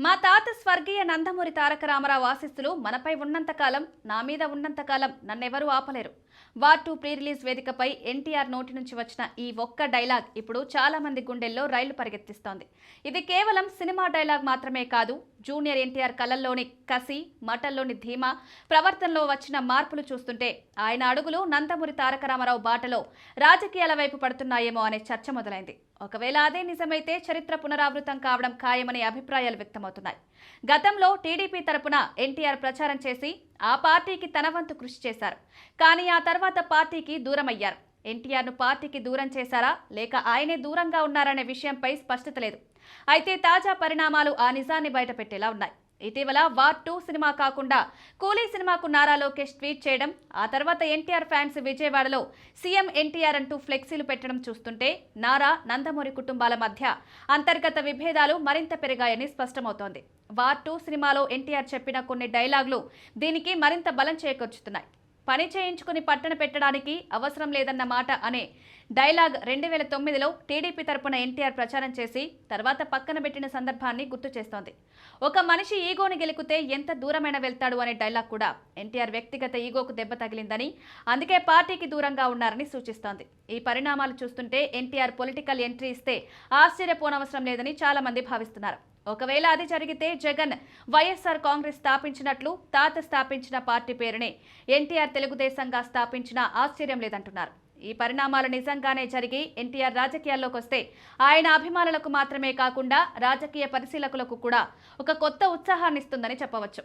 మా తాత స్వర్గీయ నందమూరి తారక రామారావు ఆశీస్సులు మనపై ఉన్నంతకాలం, నా మీద ఉన్నంతకాలం నన్నెవరూ ఆపలేరు. వార్ 2 ప్రీ రిలీజ్ వేదికపై ఎన్టీఆర్ నోటి నుంచి వచ్చిన ఈ ఒక్క డైలాగ్ ఇప్పుడు చాలా మంది గుండెల్లో రైళ్లు పరిగెత్తిస్తోంది. ఇది కేవలం సినిమా డైలాగ్ మాత్రమే కాదు. జూనియర్ ఎన్టీఆర్ కళల్లోని కసి, మాటల్లోని ధీమా, ప్రవర్తనలో వచ్చిన మార్పులు చూస్తుంటే ఆయన అడుగులు నందమూరి తారక రామారావు బాటలో రాజకీయాల వైపు పడుతున్నాయేమో అనే చర్చ మొదలైంది. ఒకవేళ అదే నిజమైతే చరిత్ర పునరావృతం కావడం ఖాయమనే అభిప్రాయాలు వ్యక్తమవుతున్నాయి. గతంలో టీడీపీ తరపున ఎన్టీఆర్ ప్రచారం చేసి ఆ పార్టీకి తన వంతు కృషి చేశారు. కానీ ఆ తర్వాత పార్టీకి దూరమయ్యారు. ఎన్టీఆర్ను పార్టీకి దూరం చేశారా లేక ఆయనే దూరంగా ఉన్నారనే విషయంపై స్పష్టత లేదు. అయితే తాజా పరిణామాలు ఆ నిజాన్ని బయటపెట్టేలా ఉన్నాయి. ఇటీవల వార్ 2 సినిమా కాకుండా కూలీ సినిమాకు నారా లోకేష్ ట్వీట్ చేయడం, ఆ తర్వాత ఎన్టీఆర్ ఫ్యాన్స్ విజయవాడలో సీఎం ఎన్టీఆర్ అంటూ ఫ్లెక్సీలు పెట్టడం చూస్తుంటే నారా, నందమూరి కుటుంబాల మధ్య అంతర్గత విభేదాలు మరింత పెరిగాయని స్పష్టమవుతోంది. వార్ 2 సినిమాలో ఎన్టీఆర్ చెప్పిన కొన్ని డైలాగులు దీనికి మరింత బలం చేకూర్చుతున్నాయి. పని చేయించుకుని పట్టణ పెట్టడానికి అవసరం లేదన్న మాట అనే డైలాగ్ 2009లో టీడీపీ తరపున ఎన్టీఆర్ ప్రచారం చేసి తర్వాత పక్కన పెట్టిన సందర్భాన్ని గుర్తు చేస్తోంది. ఒక మనిషి ఈగోని గెలికితే ఎంత దూరమైన వెళ్తాడు అనే డైలాగ్ కూడా ఎన్టీఆర్ వ్యక్తిగత ఈగోకు దెబ్బ తగిలిందని, అందుకే పార్టీకి దూరంగా ఉన్నారని సూచిస్తోంది. ఈ పరిణామాలు చూస్తుంటే ఎన్టీఆర్ పొలిటికల్ ఎంట్రీ ఇస్తే ఆశ్చర్యపోనవసరం లేదని చాలా మంది భావిస్తున్నారు. ఒకవేళ అది జరిగితే జగన్ వైఎస్ఆర్ కాంగ్రెస్ స్థాపించినట్లు తాత స్థాపించిన పార్టీ పేరునే ఎన్టీఆర్ తెలుగుదేశంగా స్థాపించినా ఆశ్చర్యం లేదంటున్నారు. ఈ పరిణామాలు నిజంగానే జరిగి ఎన్టీఆర్ రాజకీయాల్లోకి వస్తే ఆయన అభిమానులకు మాత్రమే కాకుండా రాజకీయ పరిశీలకులకు కూడా ఒక కొత్త ఉత్సాహాన్ని ఇస్తుందని చెప్పవచ్చు.